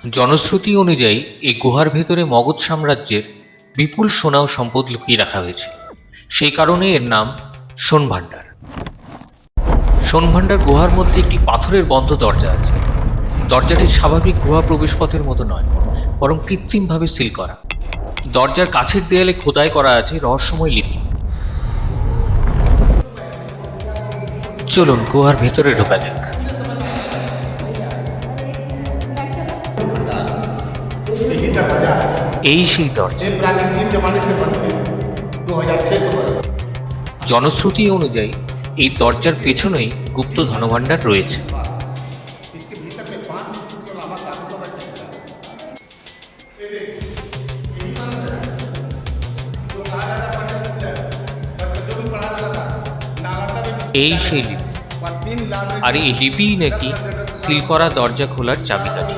জনশ্রুতি অনুযায়ী এই গুহার ভেতরে মগধ সাম্রাজ্যের বিপুল সোনা ও সম্পদ লুকিয়ে রাখা হয়েছে। সেই কারণে এর নাম সোনভান্ডার। সোনভান্ডার গুহার মধ্যে একটি পাথরের বন্ধ দরজা আছে। দরজাটি স্বাভাবিক গুহা প্রবেশপথের মতো নয়, বরং কৃত্রিমভাবে সিল করা। দরজার কাছের দেয়ালে খোদাই করা আছে রহস্যময় লিপি। চলুন গুহার ভেতরে ঢোকা যাক। এই সেই দরজা। জনশ্রুতি অনুযায়ী এই দরজার পেছনেই গুপ্ত ধনভাণ্ডার রয়েছে। এই সেই লিপি, আর এই লিপিই নাকি সিল করা দরজা খোলার চাবিকাঠি।